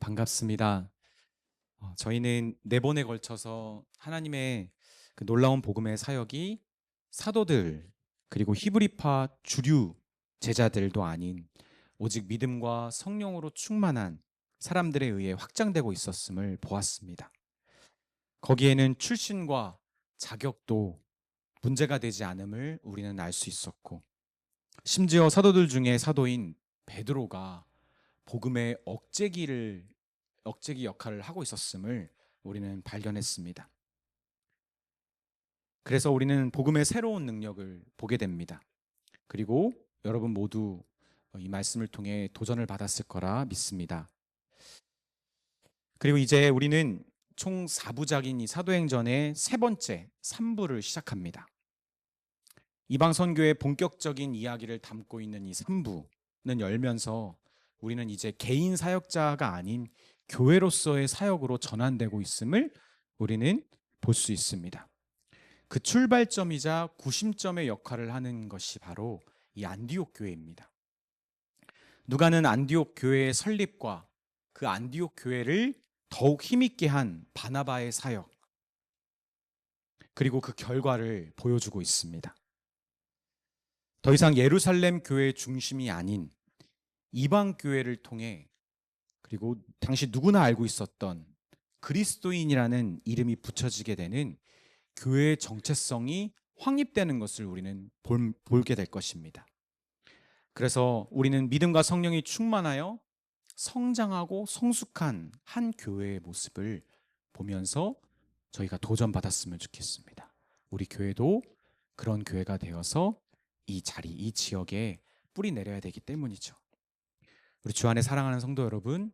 반갑습니다. 저희는 네 번에 걸쳐서 하나님의 그 놀라운 복음의 사역이 사도들 그리고 히브리파 주류 제자들도 아닌 오직 믿음과 성령으로 충만한 사람들에 의해 확장되고 있었음을 보았습니다. 거기에는 출신과 자격도 문제가 되지 않음을 우리는 알 수 있었고, 심지어 사도들 중에 사도인 베드로가 복음의 억제기 역할을 하고 있었음을 우리는 발견했습니다. 그래서 우리는 복음의 새로운 능력을 보게 됩니다. 그리고 여러분 모두 이 말씀을 통해 도전을 받았을 거라 믿습니다. 그리고 이제 우리는 총 4부작인 이 사도행전의 세 번째 3부를 시작합니다. 이방 선교의 본격적인 이야기를 담고 있는 이 3부는 열면서 우리는 이제 개인 사역자가 아닌 교회로서의 사역으로 전환되고 있음을 우리는 볼 수 있습니다. 그 출발점이자 구심점의 역할을 하는 것이 바로 이 안디옥 교회입니다. 누가는 안디옥 교회의 설립과 그 안디옥 교회를 더욱 힘있게 한 바나바의 사역, 그리고 그 결과를 보여주고 있습니다. 더 이상 예루살렘 교회의 중심이 아닌 이방 교회를 통해, 그리고 당시 누구나 알고 있었던 그리스도인이라는 이름이 붙여지게 되는 교회의 정체성이 확립되는 것을 우리는 보게 될 것입니다. 그래서 우리는 믿음과 성령이 충만하여 성장하고 성숙한 한 교회의 모습을 보면서 저희가 도전받았으면 좋겠습니다. 우리 교회도 그런 교회가 되어서 이 자리, 이 지역에 뿌리 내려야 되기 때문이죠. 우리 주 안에 사랑하는 성도 여러분,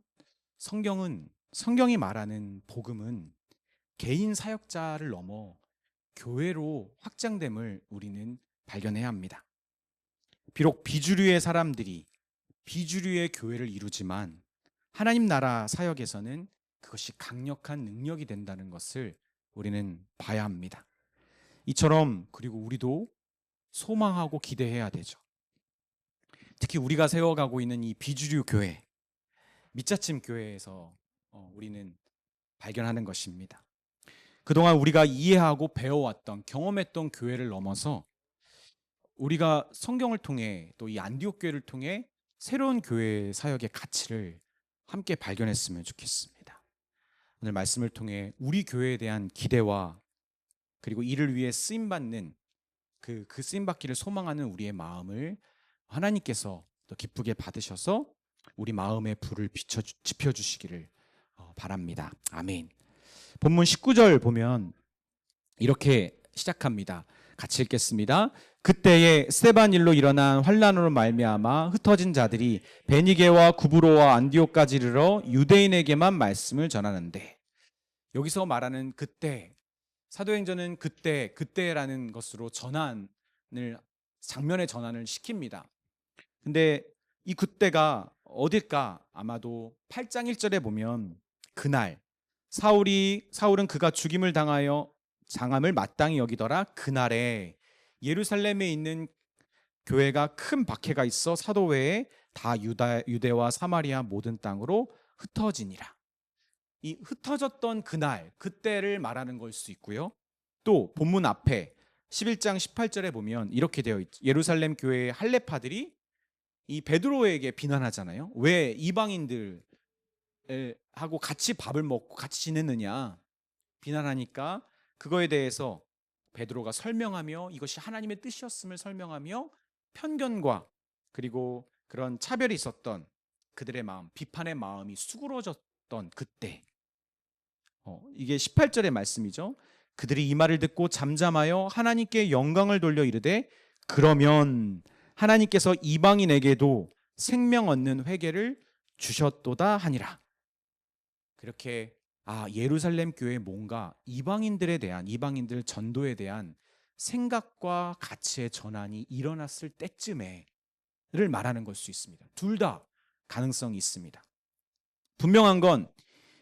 성경이 말하는 복음은 개인 사역자를 넘어 교회로 확장됨을 우리는 발견해야 합니다. 비록 비주류의 사람들이 비주류의 교회를 이루지만 하나님 나라 사역에서는 그것이 강력한 능력이 된다는 것을 우리는 봐야 합니다. 이처럼 그리고 우리도 소망하고 기대해야 되죠. 특히 우리가 세워가고 있는 이 비주류 교회, 밑자침 교회에서 우리는 발견하는 것입니다. 그동안 우리가 이해하고 배워왔던, 경험했던 교회를 넘어서 우리가 성경을 통해 또 이 안디옥 교회를 통해 새로운 교회 사역의 가치를 함께 발견했으면 좋겠습니다. 오늘 말씀을 통해 우리 교회에 대한 기대와 그리고 이를 위해 쓰임받는 그 쓰임받기를 소망하는 우리의 마음을 하나님께서 또 기쁘게 받으셔서 우리 마음의 불을 지펴주시기를 바랍니다. 아멘. 본문 19절 보면 이렇게 시작합니다. 같이 읽겠습니다. 그때에 스데반 일로 일어난 환란으로 말미암아 흩어진 자들이 베니게와 구브로와 안디옥까지 이르러 유대인에게만 말씀을 전하는데, 여기서 말하는 그때, 사도행전은 그때라는 것으로 장면의 전환을 시킵니다. 근데 이 그때가 어딜까? 아마도 8장 1절에 보면 그날 사울은 그가 죽임을 당하여 장함을 마땅히 여기더라. 그날에 예루살렘에 있는 교회가 큰 박해가 있어 사도 외에 다 유대와 사마리아 모든 땅으로 흩어지니라. 이 흩어졌던 그날, 그때를 말하는 걸 수 있고요. 또 본문 앞에 11장 18절에 보면 이렇게 되어 있죠. 예루살렘 교회의 할례파들이 이 베드로에게 비난하잖아요. 왜 이방인들 하고 같이 밥을 먹고 같이 지냈느냐 비난하니까, 그거에 대해서 베드로가 설명하며 이것이 하나님의 뜻이었음을 설명하며 편견과 그리고 그런 차별이 있었던 그들의 마음, 비판의 마음이 수그러졌던 그때, 이게 18절의 말씀이죠. 그들이 이 말을 듣고 잠잠하여 하나님께 영광을 돌려 이르되 그러면 하나님께서 이방인에게도 생명 얻는 회개를 주셨도다 하니라. 그렇게 예루살렘 교회에 뭔가 이방인들 전도에 대한 생각과 가치의 전환이 일어났을 때쯤에를 말하는 걸 수 있습니다. 둘 다 가능성이 있습니다. 분명한 건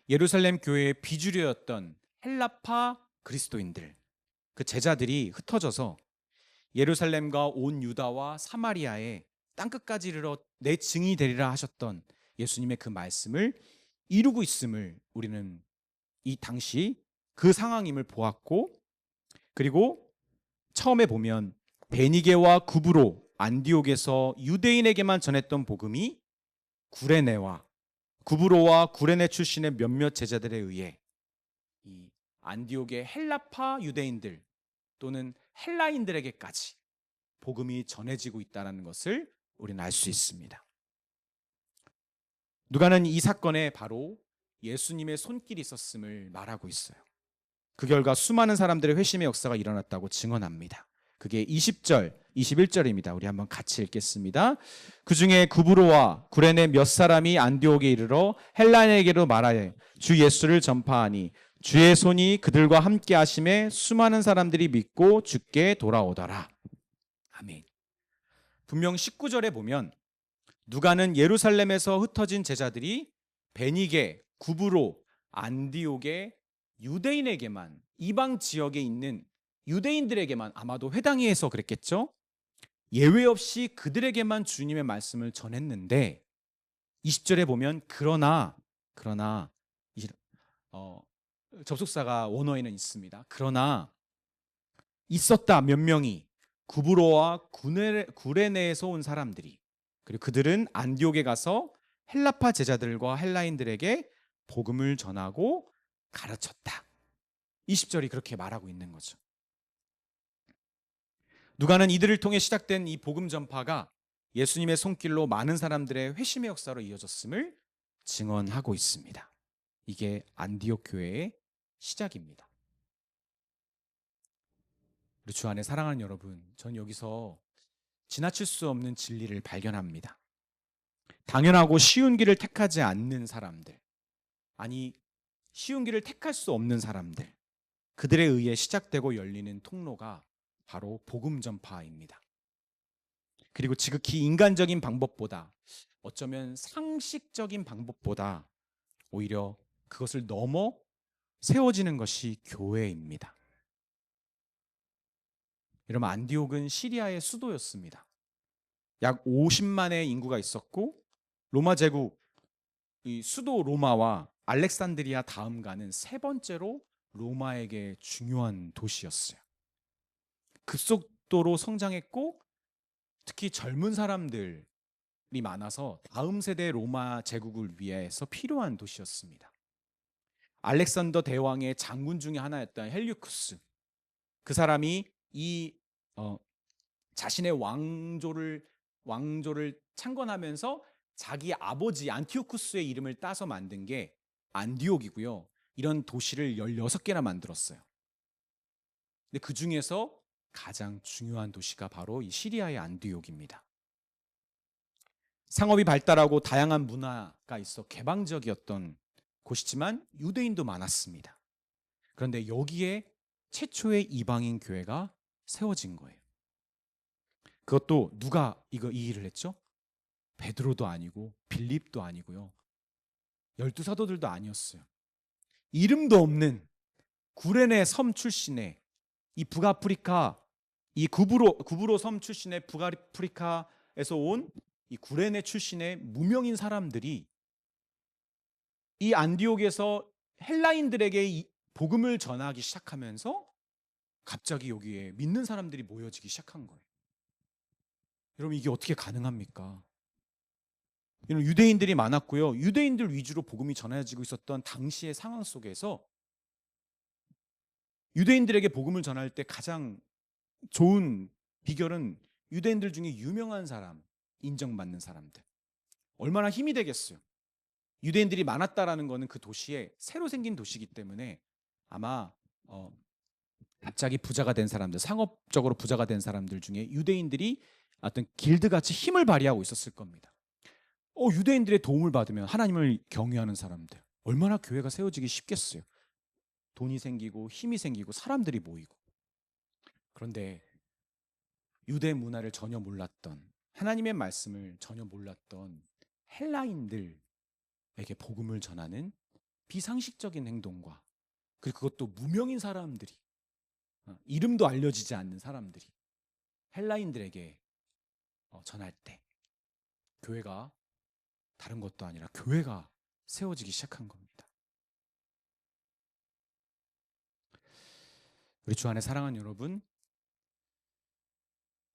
예루살렘 교회의 비주류였던 헬라파 그리스도인들, 그 제자들이 흩어져서 예루살렘과 온 유다와 사마리아의 땅끝까지 이르러 내 증인이 되리라 하셨던 예수님의 그 말씀을 이루고 있음을 우리는 이 당시 그 상황임을 보았고, 그리고 처음에 보면 베니게와 구브로, 안디옥에서 유대인에게만 전했던 복음이 구레네와 구브로와 구레네 출신의 몇몇 제자들에 의해 이 안디옥의 헬라파 유대인들 또는 헬라인들에게까지 복음이 전해지고 있다는 것을 우리는 알 수 있습니다. 누가는 이 사건에 바로 예수님의 손길이 있었음을 말하고 있어요. 그 결과 수많은 사람들의 회심의 역사가 일어났다고 증언합니다. 그게 20절, 21절입니다. 우리 한번 같이 읽겠습니다. 그 중에 구브로와 구레네 몇 사람이 안디옥에 이르러 헬라인에게로 말하여 주 예수를 전파하니 주의 손이 그들과 함께 하심에 수많은 사람들이 믿고 주께 돌아오더라. 아멘. 분명 19절에 보면 누가는 예루살렘에서 흩어진 제자들이 베니게, 구브로, 안디옥의 유대인에게만, 이방 지역에 있는 유대인들에게만, 아마도 회당에서 그랬겠죠? 예외 없이 그들에게만 주님의 말씀을 전했는데 20절에 보면 그러나 접속사가 원어에는 있습니다. 그러나 있었다 몇 명이 구브로와 구레네에서 온 사람들이, 그리고 그들은 안디옥에 가서 헬라파 제자들과 헬라인들에게 복음을 전하고 가르쳤다. 20절이 그렇게 말하고 있는 거죠. 누가는 이들을 통해 시작된 이 복음 전파가 예수님의 손길로 많은 사람들의 회심의 역사로 이어졌음을 증언하고 있습니다. 이게 안디옥 교회의 시작입니다. 우리 주 안에 사랑하는 여러분, 전 여기서 지나칠 수 없는 진리를 발견합니다. 당연하고 쉬운 길을 택하지 않는 사람들, 아니 쉬운 길을 택할 수 없는 사람들, 그들에 의해 시작되고 열리는 통로가 바로 복음 전파입니다. 그리고 지극히 인간적인 방법보다, 어쩌면 상식적인 방법보다 오히려 그것을 넘어 세워지는 것이 교회입니다. 여러분, 안디옥은 시리아의 수도였습니다. 약 50만의 인구가 있었고 로마 제국 이 수도 로마와 알렉산드리아 다음 가는 세 번째로 로마에게 중요한 도시였어요. 급속도로 성장했고 특히 젊은 사람들이 많아서 다음 세대 로마 제국을 위해서 필요한 도시였습니다. 알렉산더 대왕의 장군 중에 하나였던 헬리쿠스, 그 사람이 이 자신의 왕조를 창건하면서 자기 아버지 안티오쿠스의 이름을 따서 만든 게 안디옥이고요. 이런 도시를 16개나 만들었어요. 근데 그 중에서 가장 중요한 도시가 바로 이 시리아의 안디옥입니다. 상업이 발달하고 다양한 문화가 있어 개방적이었던 곳이지만 유대인도 많았습니다. 그런데 여기에 최초의 이방인 교회가 세워진 거예요. 그것도 누가 이 일을 했죠? 베드로도 아니고 빌립도 아니고요. 12사도들도 아니었어요. 이름도 없는 구레네 섬 출신의 이 북아프리카, 이 구브로 섬 출신의 북아프리카에서 온 이 구레네 출신의 무명인 사람들이 이 안디옥에서 헬라인들에게 이 복음을 전하기 시작하면서 갑자기 여기에 믿는 사람들이 모여지기 시작한 거예요. 여러분, 이게 어떻게 가능합니까? 유대인들이 많았고요. 유대인들 위주로 복음이 전해지고 있었던 당시의 상황 속에서 유대인들에게 복음을 전할 때 가장 좋은 비결은 유대인들 중에 유명한 사람, 인정받는 사람들. 얼마나 힘이 되겠어요. 유대인들이 많았다라는 것은 그 도시에 새로 생긴 도시이기 때문에 아마 갑자기 부자가 된 사람들, 상업적으로 부자가 된 사람들 중에 유대인들이 어떤 길드같이 힘을 발휘하고 있었을 겁니다. 유대인들의 도움을 받으면 하나님을 경외하는 사람들, 얼마나 교회가 세워지기 쉽겠어요. 돈이 생기고 힘이 생기고 사람들이 모이고. 그런데 유대 문화를 전혀 몰랐던, 하나님의 말씀을 전혀 몰랐던 헬라인들에게 복음을 전하는 비상식적인 행동과, 그리고 그것도 무명인 사람들이, 이름도 알려지지 않는 사람들이 헬라인들에게 전할 때 교회가 다른 것도 아니라 교회가 세워지기 시작한 겁니다. 우리 주 안에 사랑하는 여러분,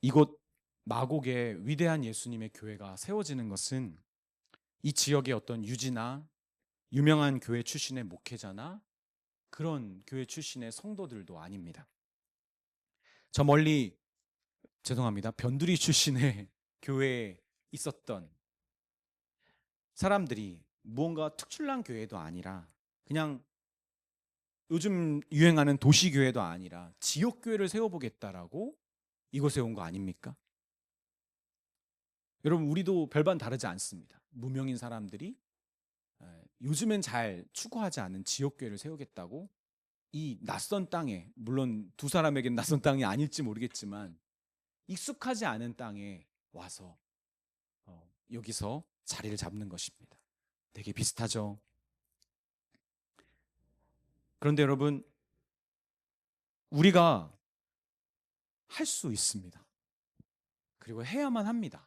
이곳 마곡에 위대한 예수님의 교회가 세워지는 것은 이 지역의 어떤 유지나 유명한 교회 출신의 목회자나 그런 교회 출신의 성도들도 아닙니다. 저 멀리, 죄송합니다, 변두리 출신의 교회에 있었던 사람들이 무언가 특출난 교회도 아니라 그냥 요즘 유행하는 도시교회도 아니라 지역교회를 세워보겠다라고 이곳에 온 거 아닙니까? 여러분, 우리도 별반 다르지 않습니다. 무명인 사람들이 요즘엔 잘 추구하지 않은 지역교회를 세우겠다고 이 낯선 땅에, 물론 두 사람에겐 낯선 땅이 아닐지 모르겠지만 익숙하지 않은 땅에 와서 여기서 자리를 잡는 것입니다. 되게 비슷하죠. 그런데 여러분, 우리가 할 수 있습니다. 그리고 해야만 합니다.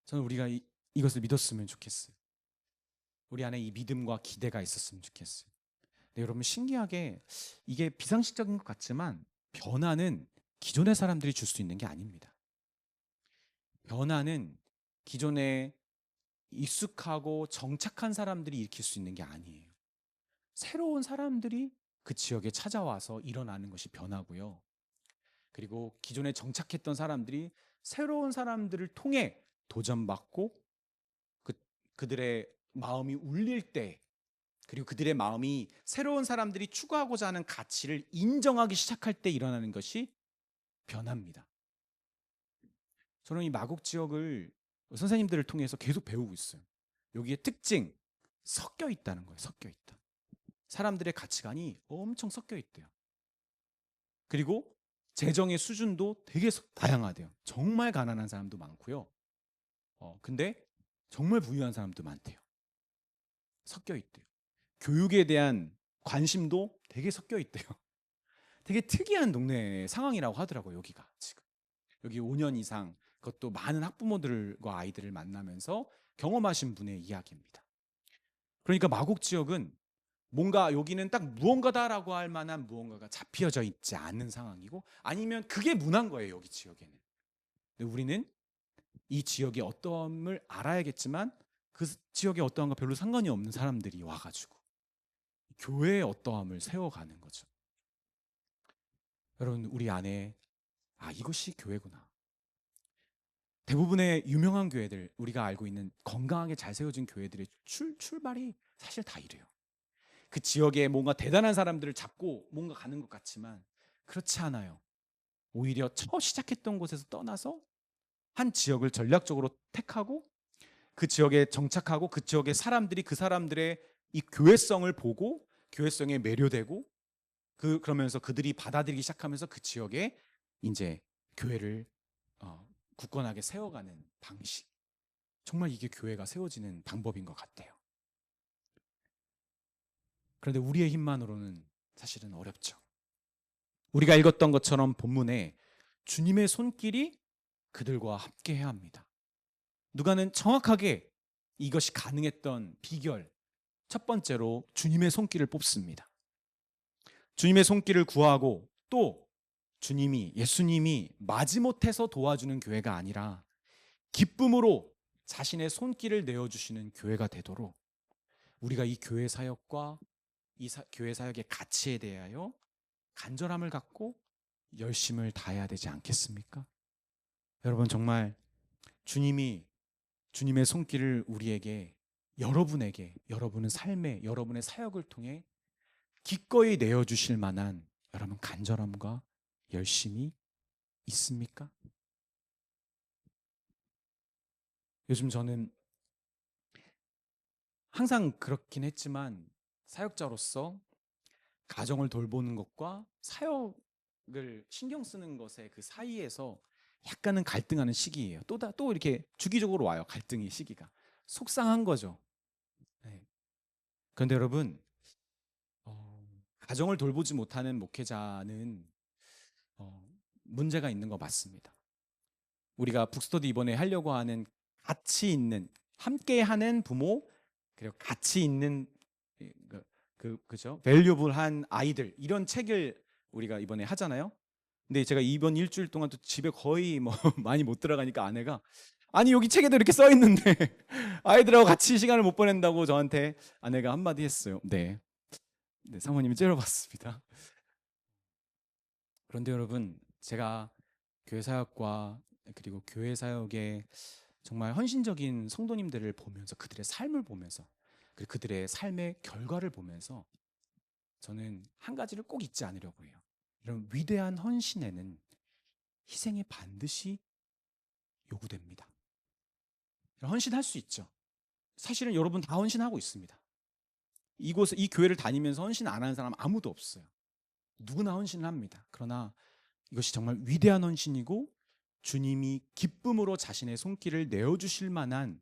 저는 우리가 이것을 믿었으면 좋겠어요. 우리 안에 이 믿음과 기대가 있었으면 좋겠어요. 네, 여러분, 신기하게 이게 비상식적인 것 같지만 변화는 기존의 사람들이 줄 수 있는 게 아닙니다. 변화는 기존에 익숙하고 정착한 사람들이 일으킬 수 있는 게 아니에요. 새로운 사람들이 그 지역에 찾아와서 일어나는 것이 변화고요. 그리고 기존에 정착했던 사람들이 새로운 사람들을 통해 도전받고 그들의 마음이 울릴 때, 그리고 그들의 마음이 새로운 사람들이 추구하고자 하는 가치를 인정하기 시작할 때 일어나는 것이 변화입니다. 저는 이 마곡 지역을 선생님들을 통해서 계속 배우고 있어요. 여기에 특징, 섞여 있다는 거예요. 섞여 있다. 사람들의 가치관이 엄청 섞여 있대요. 그리고 재정의 수준도 되게 다양하대요. 정말 가난한 사람도 많고요. 근데 정말 부유한 사람도 많대요. 섞여 있대요. 교육에 대한 관심도 되게 섞여 있대요. 되게 특이한 동네 상황이라고 하더라고요. 여기가 지금. 여기 5년 이상, 그것도 많은 학부모들과 아이들을 만나면서 경험하신 분의 이야기입니다. 그러니까 마곡 지역은 뭔가 여기는 딱 무언가다라고 할 만한 무언가가 잡혀져 있지 않은 상황이고, 아니면 그게 문화인 거예요. 여기 지역에는. 근데 우리는 이 지역의 어떠함을 알아야겠지만 그 지역의 어떠함과 별로 상관이 없는 사람들이 와가지고 교회의 어떠함을 세워가는 거죠. 여러분, 우리 안에 이것이 교회구나. 대부분의 유명한 교회들, 우리가 알고 있는 건강하게 잘 세워진 교회들의 출발이 사실 다 이래요. 그 지역에 뭔가 대단한 사람들을 잡고 뭔가 가는 것 같지만 그렇지 않아요. 오히려 처음 시작했던 곳에서 떠나서 한 지역을 전략적으로 택하고 그 지역에 정착하고 그 지역의 사람들이 그 사람들의 이 교회성을 보고 교회성에 매료되고 그러면서 그들이 받아들이기 시작하면서 그 지역에 이제 교회를 굳건하게 세워가는 방식. 정말 이게 교회가 세워지는 방법인 것 같아요. 그런데 우리의 힘만으로는 사실은 어렵죠. 우리가 읽었던 것처럼 본문에 주님의 손길이 그들과 함께해야 합니다. 누가는 정확하게 이것이 가능했던 비결, 첫 번째로 주님의 손길을 뽑습니다. 주님의 손길을 구하고 또 예수님이 마지못해서 도와주는 교회가 아니라 기쁨으로 자신의 손길을 내어주시는 교회가 되도록 우리가 이 교회 사역과 교회 사역의 가치에 대하여 간절함을 갖고 열심을 다해야 되지 않겠습니까? 여러분, 정말 주님의 손길을 우리에게, 여러분에게, 여러분의 삶에, 여러분의 사역을 통해 기꺼이 내어주실 만한 여러분 간절함과 열심이 있습니까? 요즘 저는 항상 그렇긴 했지만 사역자로서 가정을 돌보는 것과 사역을 신경 쓰는 것의 그 사이에서 약간은 갈등하는 시기예요. 또 이렇게 주기적으로 와요. 갈등의 시기가. 속상한 거죠. 네. 그런데 여러분, 가정을 돌보지 못하는 목회자는 문제가 있는 거 맞습니다. 우리가 북스터디 이번에 하려고 하는 가치 있는 함께하는 부모, 그리고 같이 있는 그죠? 밸류블한 아이들, 이런 책을 우리가 이번에 하잖아요. 근데 제가 이번 일주일 동안 또 집에 거의 뭐 많이 못 들어가니까 아내가, 아니 여기 책에도 이렇게 써 있는데 아이들하고 같이 시간을 못 보낸다고 저한테 아내가 한마디 했어요. 네, 네, 사모님이 째려봤습니다. 그런데 여러분, 제가 교회 사역과 그리고 교회 사역에 정말 헌신적인 성도님들을 보면서, 그들의 삶을 보면서, 그리고 그들의 삶의 결과를 보면서 저는 한 가지를 꼭 잊지 않으려고 해요. 이런 위대한 헌신에는 희생이 반드시 요구됩니다. 헌신할 수 있죠. 사실은 여러분 다 헌신하고 있습니다. 이 교회를 다니면서 헌신 안 하는 사람 아무도 없어요. 누구나 헌신을 합니다. 그러나 이것이 정말 위대한 헌신이고 주님이 기쁨으로 자신의 손길을 내어주실 만한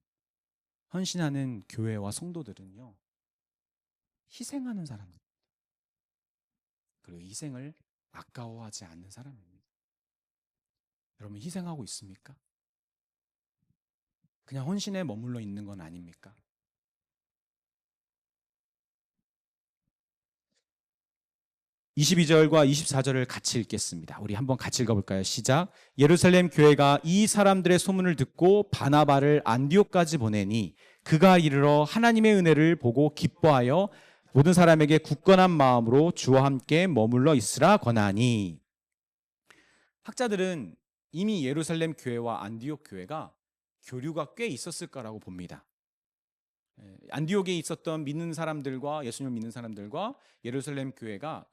헌신하는 교회와 성도들은요, 희생하는 사람들, 그리고 희생을 아까워하지 않는 사람입니다. 여러분 희생하고 있습니까? 그냥 헌신에 머물러 있는 건 아닙니까? 22절과 24절을 같이 읽겠습니다. 우리 한번 같이 읽어볼까요? 시작. 예루살렘 교회가 이 사람들의 소문을 듣고 바나바를 안디옥까지 보내니 그가 이르러 하나님의 은혜를 보고 기뻐하여 모든 사람에게 굳건한 마음으로 주와 함께 머물러 있으라 권하니. 학자들은 이미 예루살렘 교회와 안디옥 교회가 교류가 꽤 있었을 거라고 봅니다. 안디옥에 있었던 믿는 사람들과, 예수님을 믿는 사람들과 예루살렘 교회가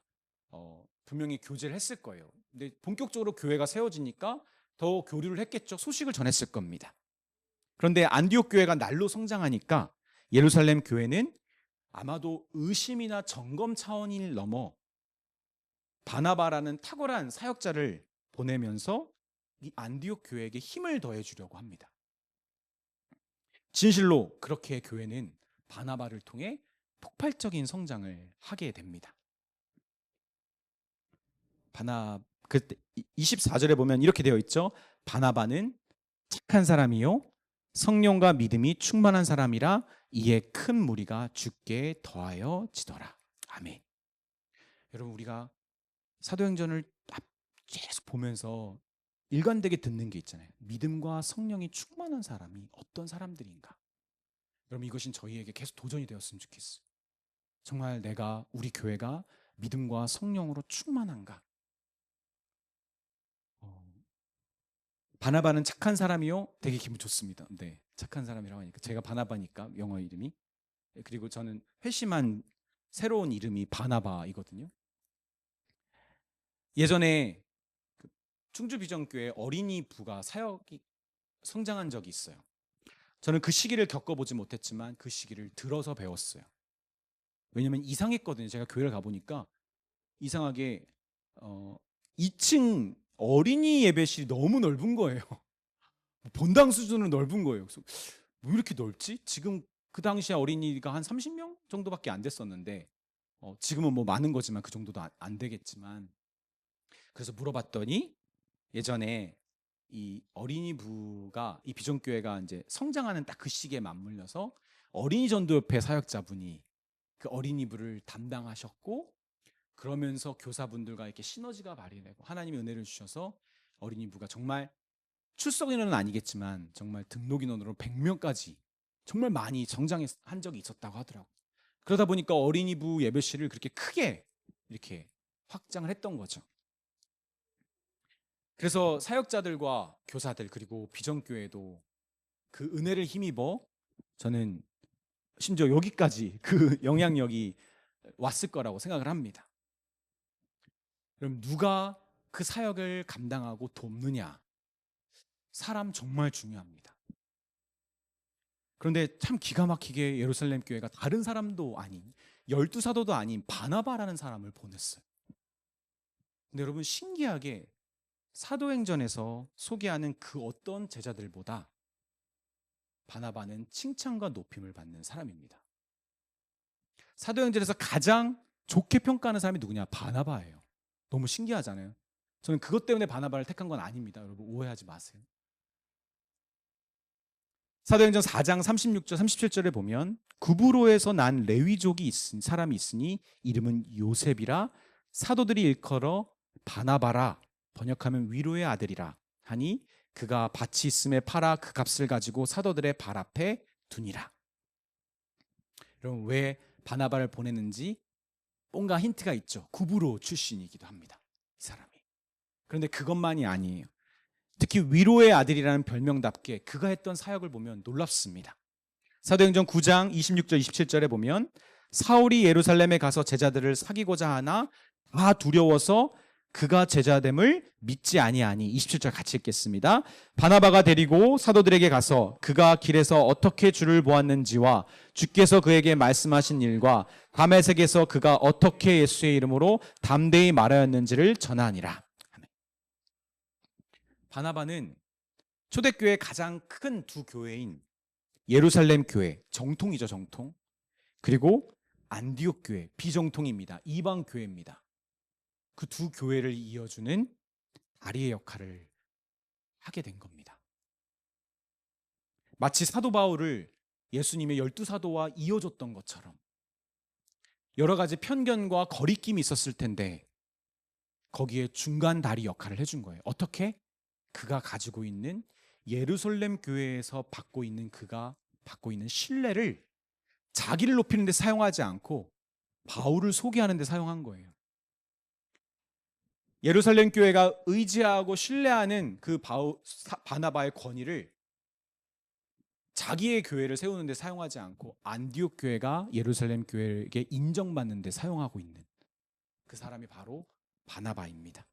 분명히 교제를 했을 거예요. 근데 본격적으로 교회가 세워지니까 더 교류를 했겠죠. 소식을 전했을 겁니다. 그런데 안디옥 교회가 날로 성장하니까 예루살렘 교회는 아마도 의심이나 점검 차원을 넘어 바나바라는 탁월한 사역자를 보내면서 이 안디옥 교회에게 힘을 더해 주려고 합니다. 진실로 그렇게 교회는 바나바를 통해 폭발적인 성장을 하게 됩니다. 그때 24절에 보면 이렇게 되어 있죠. 바나바는 착한 사람이요 성령과 믿음이 충만한 사람이라 이에 큰 무리가 주께 더하여 지더라. 아멘. 여러분, 우리가 사도행전을 계속 보면서 일관되게 듣는 게 있잖아요. 믿음과 성령이 충만한 사람이 어떤 사람들인가? 여러분, 이것이 저희에게 계속 도전이 되었으면 좋겠어요. 정말 우리 교회가 믿음과 성령으로 충만한가? 바나바는 착한 사람이요? 되게 기분 좋습니다. 네, 착한 사람이라고 하니까. 제가 바나바니까 영어 이름이. 그리고 저는 회심한 새로운 이름이 바나바이거든요. 예전에 충주 비전교회 어린이 부가 사역이 성장한 적이 있어요. 저는 그 시기를 겪어보지 못했지만 그 시기를 들어서 배웠어요. 왜냐면 이상했거든요. 제가 교회를 가보니까 이상하게 2층 어린이 예배실이 너무 넓은 거예요. 본당 수준으로 넓은 거예요. 그래서 왜 이렇게 넓지? 지금 그 당시에 어린이가 한 30명 정도밖에 안 됐었는데 지금은 뭐 많은 거지만 그 정도도 안 되겠지만, 그래서 물어봤더니 예전에 이 어린이부가, 이 비전교회가 이제 성장하는 딱 그 시기에 맞물려서 어린이 전도협회 사역자분이 그 어린이부를 담당하셨고, 그러면서 교사분들과 이렇게 시너지가 발휘되고 하나님의 은혜를 주셔서 어린이부가 정말 출석 인원은 아니겠지만 정말 등록 인원으로 100명까지 정말 많이 성장한 적이 있었다고 하더라고요. 그러다 보니까 어린이부 예배실을 그렇게 크게 이렇게 확장을 했던 거죠. 그래서 사역자들과 교사들 그리고 비전교회도 그 은혜를 힘입어 저는 심지어 여기까지 그 영향력이 왔을 거라고 생각을 합니다. 그럼 누가 그 사역을 감당하고 돕느냐? 사람 정말 중요합니다. 그런데 참 기가 막히게 예루살렘 교회가 다른 사람도 아닌, 12사도도 아닌 바나바라는 사람을 보냈어요. 근데 여러분, 신기하게 사도행전에서 소개하는 그 어떤 제자들보다 바나바는 칭찬과 높임을 받는 사람입니다. 사도행전에서 가장 좋게 평가하는 사람이 누구냐? 바나바예요. 너무 신기하잖아요. 저는 그것 때문에 바나바를 택한 건 아닙니다. 여러분 오해하지 마세요. 사도행전 4장 36절 37절에 보면 구브로에서 난 레위족이 사람이 있으니 이름은 요셉이라 사도들이 일컬어 바나바라 번역하면 위로의 아들이라 하니 그가 밭이 있음에 팔아 그 값을 가지고 사도들의 발 앞에 두니라. 여러분 왜 바나바를 보냈는지 뭔가 힌트가 있죠. 구브로 출신이기도 합니다. 이 사람이. 그런데 그것만이 아니에요. 특히 위로의 아들이라는 별명답게 그가 했던 사역을 보면 놀랍습니다. 사도행전 9장 26절 27절에 보면 사울이 예루살렘에 가서 제자들을 사귀고자 하나 다 두려워서 그가 제자됨을 믿지 아니하니 27절 같이 읽겠습니다. 바나바가 데리고 사도들에게 가서 그가 길에서 어떻게 주를 보았는지와 주께서 그에게 말씀하신 일과 다메섹에서 그가 어떻게 예수의 이름으로 담대히 말하였는지를 전하니라. 바나바는 초대교회의 가장 큰 두 교회인 예루살렘 교회, 정통이죠, 정통. 그리고 안디옥 교회, 비정통입니다. 이방 교회입니다. 그 두 교회를 이어주는 다리의 역할을 하게 된 겁니다. 마치 사도 바울을 예수님의 12사도와 이어줬던 것처럼 여러 가지 편견과 거리낌이 있었을 텐데 거기에 중간 다리 역할을 해준 거예요. 어떻게? 그가 가지고 있는 예루살렘 교회에서 그가 받고 있는 신뢰를 자기를 높이는 데 사용하지 않고 바울을 소개하는 데 사용한 거예요. 예루살렘 교회가 의지하고 신뢰하는 그 바나바의 권위를 자기의 교회를 세우는 데 사용하지 않고 안디옥 교회가 예루살렘 교회에게 인정받는 데 사용하고 있는 그 사람이 바로 바나바입니다.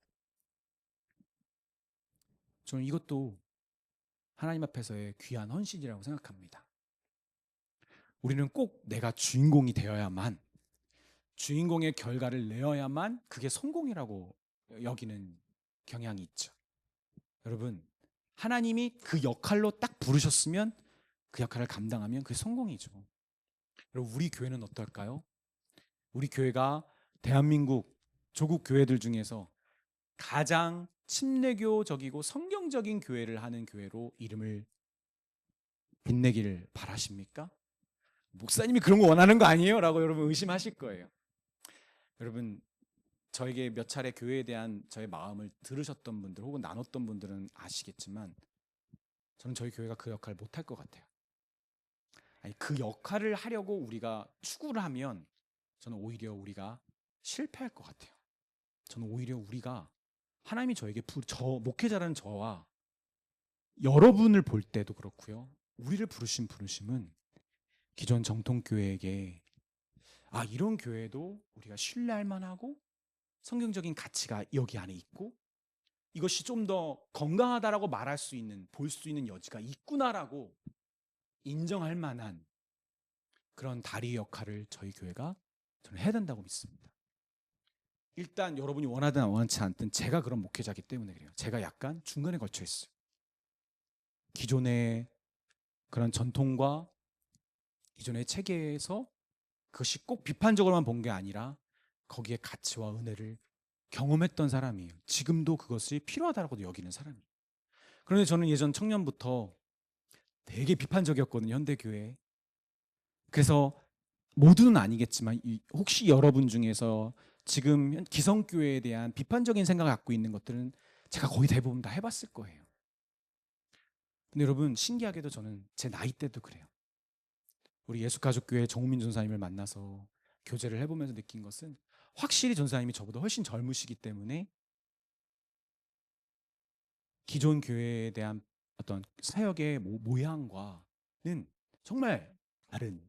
저는 이것도 하나님 앞에서의 귀한 헌신이라고 생각합니다. 우리는 꼭 내가 주인공이 되어야만, 주인공의 결과를 내어야만 그게 성공이라고 여기는 경향이 있죠. 여러분, 하나님이 그 역할로 딱 부르셨으면 그 역할을 감당하면 그게 성공이죠. 여러분, 우리 교회는 어떨까요? 우리 교회가 대한민국 조국 교회들 중에서 가장 침례교적이고 성경적인 교회를 하는 교회로 이름을 빛내기를 바라십니까? 목사님이 그런 거 원하는 거 아니에요? 라고 여러분 의심하실 거예요. 여러분, 저에게 몇 차례 교회에 대한 저의 마음을 들으셨던 분들 혹은 나눴던 분들은 아시겠지만 저는 저희 교회가 그 역할을 못할 것 같아요. 아니, 그 역할을 하려고 우리가 추구를 하면 저는 오히려 우리가 실패할 것 같아요. 저는 오히려 우리가 하나님이 저에게 목회자라는 저와 여러분을 볼 때도 그렇고요. 우리를 부르신 부르심은 기존 정통교회에게 이런 교회도 우리가 신뢰할 만하고 성경적인 가치가 여기 안에 있고 이것이 좀 더 건강하다라고 말할 수 있는, 볼 수 있는 여지가 있구나라고 인정할 만한 그런 다리 역할을 저희 교회가 저는 해야 된다고 믿습니다. 일단 여러분이 원하든 원하지 않든 제가 그런 목회자이기 때문에 그래요. 제가 약간 중간에 걸쳐 있어요. 기존의 그런 전통과 기존의 체계에서 그것이 꼭 비판적으로만 본 게 아니라 거기에 가치와 은혜를 경험했던 사람이에요. 지금도 그것이 필요하다고 여기는 사람이에요. 그런데 저는 예전 청년부터 되게 비판적이었거든요. 현대교회. 그래서 모두는 아니겠지만 혹시 여러분 중에서 지금 기성교회에 대한 비판적인 생각을 갖고 있는 것들은 제가 거의 대부분 다 해봤을 거예요. 근데 여러분, 신기하게도 저는 제 나이 때도 그래요. 우리 예수가족교회 정우민 전사님을 만나서 교제를 해보면서 느낀 것은 확실히 전사님이 저보다 훨씬 젊으시기 때문에 기존 교회에 대한 어떤 사역의 모양과는 정말 다른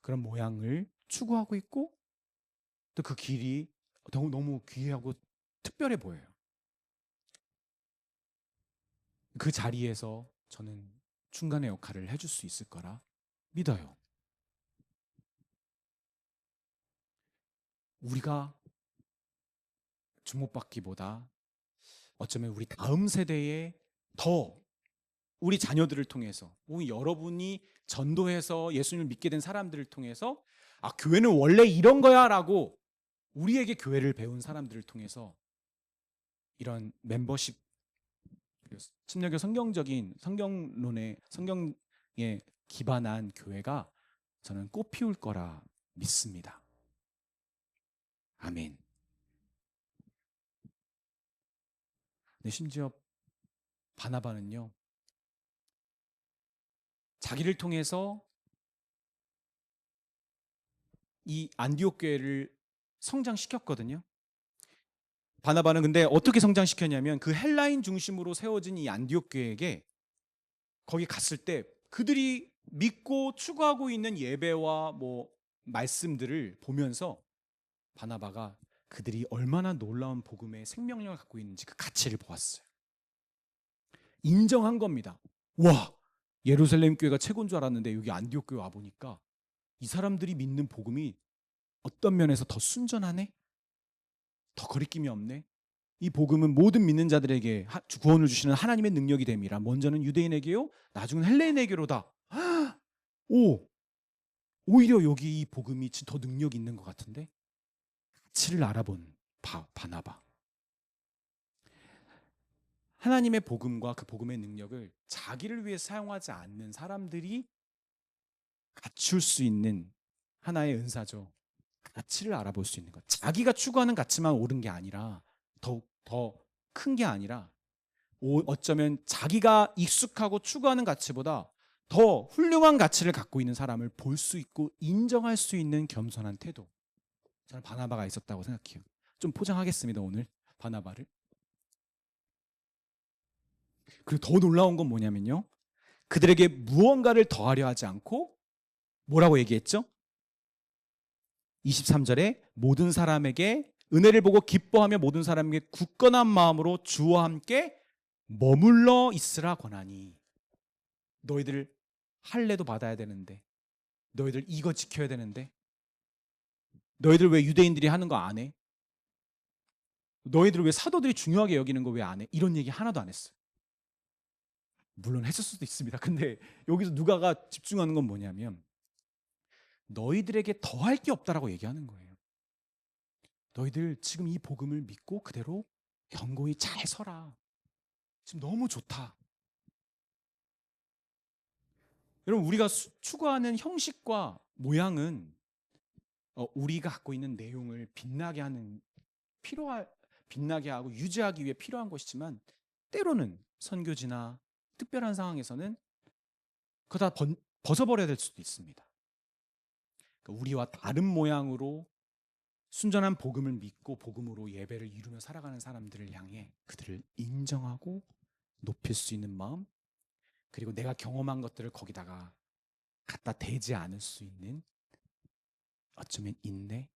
그런 모양을 추구하고 있고 또 그 길이 너무 귀하고 특별해 보여요. 그 자리에서 저는 중간의 역할을 해줄 수 있을 거라 믿어요. 우리가 주목받기보다 어쩌면 우리 다음 세대에 더 우리 자녀들을 통해서 혹은 여러분이 전도해서 예수님을 믿게 된 사람들을 통해서 교회는 원래 이런 거야 라고 우리에게 교회를 배운 사람들을 통해서 이런 멤버십 침례교 성경적인 성경론의 성경 기반한 교회가 저는 꽃 피울 거라 믿습니다. 아멘. 근데 심지어 바나바는요, 자기를 통해서 이 안디옥 교회를 성장시켰거든요. 바나바는 근데 어떻게 성장시켰냐면 그 헬라인 중심으로 세워진 이 안디옥 교회에게 거기 갔을 때 그들이 믿고 추구하고 있는 예배와 뭐 말씀들을 보면서 바나바가 그들이 얼마나 놀라운 복음의 생명력을 갖고 있는지 그 가치를 보았어요. 인정한 겁니다. 와, 예루살렘 교회가 최고인 줄 알았는데 여기 안디옥 교회 와보니까 이 사람들이 믿는 복음이 어떤 면에서 더 순전하네? 더 거리낌이 없네? 이 복음은 모든 믿는 자들에게 구원을 주시는 하나님의 능력이 됨이라. 먼저는 유대인에게요, 나중은 헬레인에게로다. 오, 오히려 여기 이 복음이 더 능력이 있는 것 같은데? 가치를 알아본 바나바. 하나님의 복음과 그 복음의 능력을 자기를 위해 사용하지 않는 사람들이 갖출 수 있는 하나의 은사죠. 가치를 알아볼 수 있는 것. 자기가 추구하는 가치만 옳은 게 아니라, 더욱 더 큰 게 아니라, 어쩌면 자기가 익숙하고 추구하는 가치보다 더 훌륭한 가치를 갖고 있는 사람을 볼 수 있고 인정할 수 있는 겸손한 태도. 저는 바나바가 있었다고 생각해요. 좀 포장하겠습니다, 오늘 바나바를. 그리고 더 놀라운 건 뭐냐면요, 그들에게 무언가를 더하려 하지 않고 뭐라고 얘기했죠? 23절에 모든 사람에게 은혜를 보고 기뻐하며 모든 사람에게 굳건한 마음으로 주와 함께 머물러 있으라 권하니. 너희들 할례도 받아야 되는데, 너희들 이거 지켜야 되는데, 너희들 왜 유대인들이 하는 거 안 해? 너희들 왜 사도들이 중요하게 여기는 거 왜 안 해? 이런 얘기 하나도 안 했어요. 물론 했을 수도 있습니다. 근데 여기서 누가가 집중하는 건 뭐냐면 너희들에게 더할 게 없다라고 얘기하는 거예요. 너희들 지금 이 복음을 믿고 그대로 견고히 잘 서라. 지금 너무 좋다. 여러분, 우리가 추구하는 형식과 모양은 우리가 갖고 있는 내용을 빛나게 하고 유지하기 위해 필요한 것이지만, 때로는 선교지나 특별한 상황에서는 그거 다 벗어버려야 될 수도 있습니다. 그러니까 우리와 다른 모양으로 순전한 복음을 믿고 복음으로 예배를 이루며 살아가는 사람들을 향해 그들을 인정하고 높일 수 있는 마음, 그리고 내가 경험한 것들을 거기다가 갖다 대지 않을 수 있는 어쩌면 인내,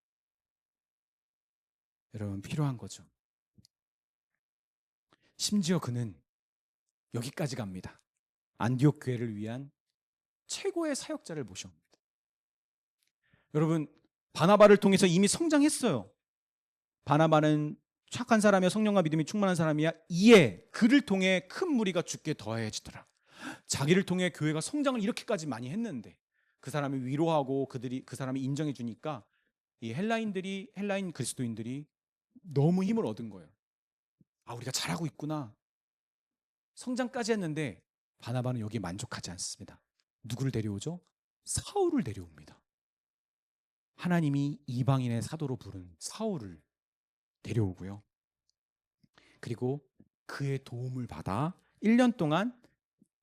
여러분 필요한 거죠. 심지어 그는 여기까지 갑니다. 안디옥 교회를 위한 최고의 사역자를 모셔옵니다. 여러분, 바나바를 통해서 이미 성장했어요. 바나바는 착한 사람이야, 성령과 믿음이 충만한 사람이야. 이에 그를 통해 큰 무리가 주께 더해지더라. 자기를 통해 교회가 성장을 이렇게까지 많이 했는데 그 사람이 위로하고 그 사람이 인정해 주니까 이 헬라인 그리스도인들이 너무 힘을 얻은 거예요. 아, 우리가 잘하고 있구나. 성장까지 했는데 바나바는 여기에 만족하지 않습니다. 누구를 데려오죠? 사울을 데려옵니다. 하나님이 이방인의 사도로 부른 사울을 데려오고요. 그리고 그의 도움을 받아 1년 동안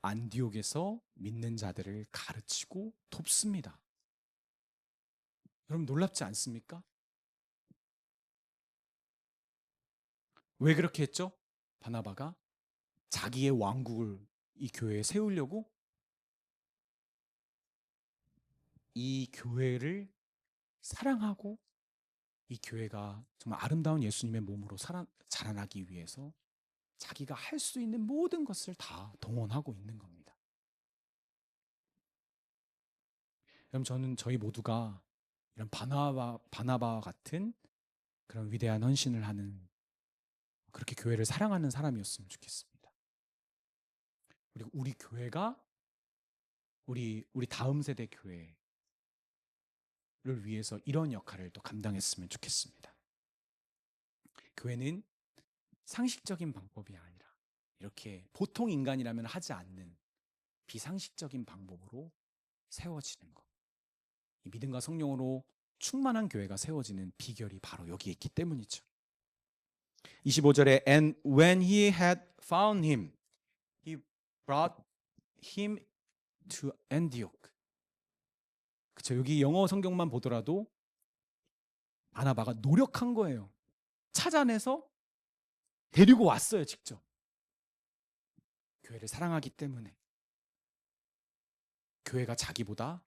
안디옥에서 믿는 자들을 가르치고 돕습니다. 여러분, 놀랍지 않습니까? 왜 그렇게 했죠? 바나바가 자기의 왕국을 이 교회에 세우려고 이 교회를 사랑하고 이 교회가 정말 아름다운 예수님의 몸으로 자라나기 위해서 자기가 할 수 있는 모든 것을 다 동원하고 있는 겁니다. 여러분, 저는 저희 모두가 이런 바나바와 같은 그런 위대한 헌신을 하는, 그렇게 교회를 사랑하는 사람이었으면 좋겠습니다. 그리고 우리 교회가 우리 다음 세대 교회를 위해서 이런 역할을 또 감당했으면 좋겠습니다. 교회는 상식적인 방법이 아니라 이렇게 보통 인간이라면 하지 않는 비상식적인 방법으로 세워지는 것. 이 믿음과 성령으로 충만한 교회가 세워지는 비결이 바로 여기에 있기 때문이죠. 25절에 And when he had found him, he brought him to Antioch. 그쵸, 여기 영어 성경만 보더라도 바나바가 노력한 거예요. 찾아내서 데리고 왔어요, 직접. 교회를 사랑하기 때문에. 교회가 자기보다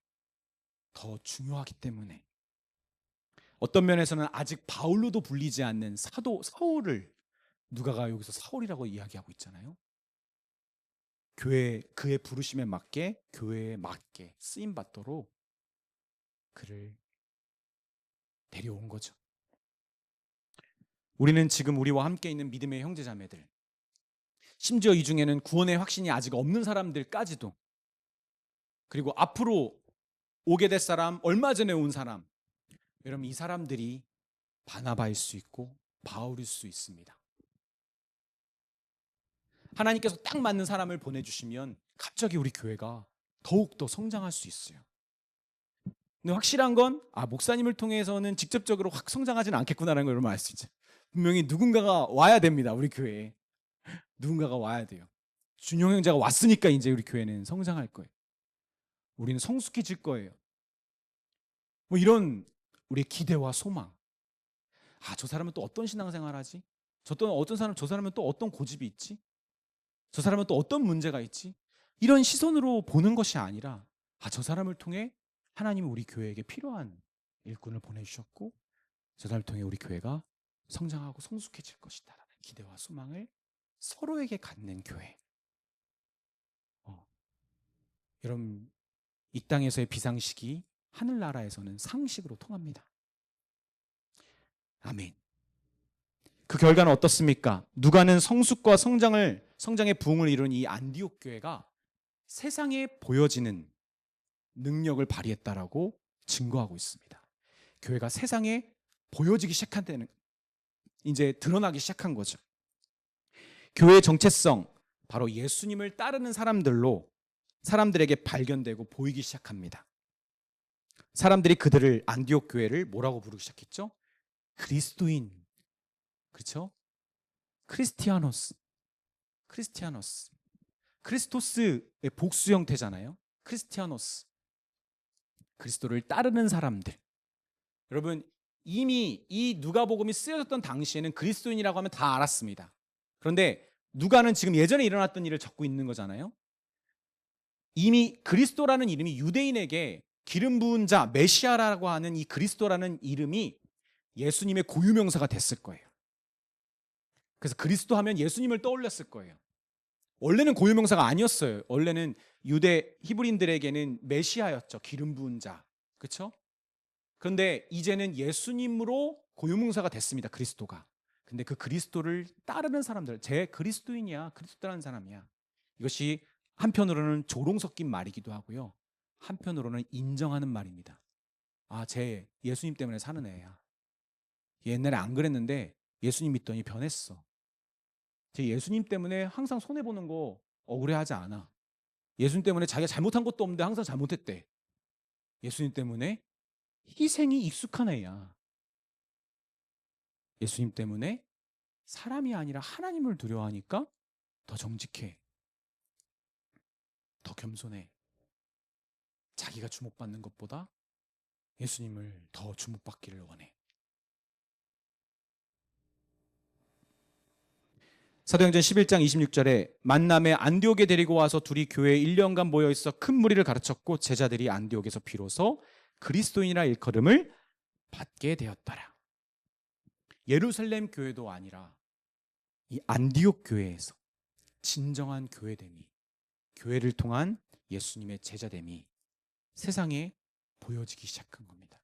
더 중요하기 때문에. 어떤 면에서는 아직 바울로도 불리지 않는 사도 사울을 누가가 여기서 사울이라고 이야기하고 있잖아요. 그의 부르심에 맞게, 교회에 맞게 쓰임 받도록 그를 데려온 거죠. 우리는 지금 우리와 함께 있는 믿음의 형제자매들, 심지어 이 중에는 구원의 확신이 아직 없는 사람들까지도, 그리고 앞으로 오게 될 사람, 얼마 전에 온 사람, 여러분 이 사람들이 바나바일 수 있고 바울일 수 있습니다. 하나님께서 딱 맞는 사람을 보내주시면 갑자기 우리 교회가 더욱더 성장할 수 있어요. 근데 확실한 건 목사님을 통해서는 직접적으로 확 성장하지는 않겠구나라는 걸 여러분 알 수 있죠. 분명히 누군가가 와야 됩니다. 우리 교회에 누군가가 와야 돼요. 준용 형제가 왔으니까 이제 우리 교회는 성장할 거예요. 우리는 성숙해질 거예요. 뭐 이런 우리의 기대와 소망. 저 사람은 또 어떤 신앙생활 하지? 저 사람은 또 어떤 고집이 있지? 저 사람은 또 어떤 문제가 있지? 이런 시선으로 보는 것이 아니라 저 사람을 통해 하나님은 우리 교회에게 필요한 일꾼을 보내주셨고 저 사람을 통해 우리 교회가 성장하고 성숙해질 것이다 라는 기대와 소망을 서로에게 갖는 교회. 여러분 이 땅에서의 비상식이 하늘나라에서는 상식으로 통합니다. 아멘. 그 결과는 어떻습니까? 누가는 성숙과 성장의 부흥을 이룬 이 안디옥 교회가 세상에 보여지는 능력을 발휘했다라고 증거하고 있습니다. 교회가 세상에 보여지기 시작한 때는 이제 드러나기 시작한 거죠. 교회의 정체성, 바로 예수님을 따르는 사람들로 사람들에게 발견되고 보이기 시작합니다. 사람들이 그들을 안디옥 교회를 뭐라고 부르기 시작했죠? 그리스도인. 그렇죠? 크리스티아노스. 크리스토스의 복수 형태잖아요. 크리스티아노스. 그리스도를 따르는 사람들. 여러분 이미 이 누가복음이 쓰여졌던 당시에는 그리스도인이라고 하면 다 알았습니다. 그런데 누가는 지금 예전에 일어났던 일을 적고 있는 거잖아요. 이미 그리스도라는 이름이 유대인에게 기름 부은 자, 메시아라고 하는 이 그리스도라는 이름이 예수님의 고유명사가 됐을 거예요. 그래서 그리스도 하면 예수님을 떠올렸을 거예요. 원래는 고유명사가 아니었어요. 원래는 유대 히브리인들에게는 메시아였죠. 기름 부은 자. 그렇죠? 그런데 이제는 예수님으로 고유명사가 됐습니다. 그리스도가. 근데 그 그리스도를 따르는 사람들, 제 그리스도인이야, 그리스도 따르는 사람이야. 이것이 한편으로는 조롱 섞인 말이기도 하고요. 한편으로는 인정하는 말입니다. 쟤 예수님 때문에 사는 애야. 옛날에 안 그랬는데 예수님 믿더니 변했어. 쟤 예수님 때문에 항상 손해보는 거 억울해하지 않아. 예수님 때문에 자기가 잘못한 것도 없는데 항상 잘못했대. 예수님 때문에 희생이 익숙한 애야. 예수님 때문에 사람이 아니라 하나님을 두려워하니까 더 정직해. 더 겸손해. 자기가 주목받는 것보다 예수님을 더 주목받기를 원해. 사도행전 11장 26절에 만남에 안디옥에 데리고 와서 둘이 교회에 1년간 모여있어 큰 무리를 가르쳤고 제자들이 안디옥에서 비로소 그리스도인이라 일컬음을 받게 되었더라. 예루살렘 교회도 아니라 이 안디옥 교회에서 진정한 교회됨이, 교회를 통한 예수님의 제자됨이 세상에 보여지기 시작한 겁니다.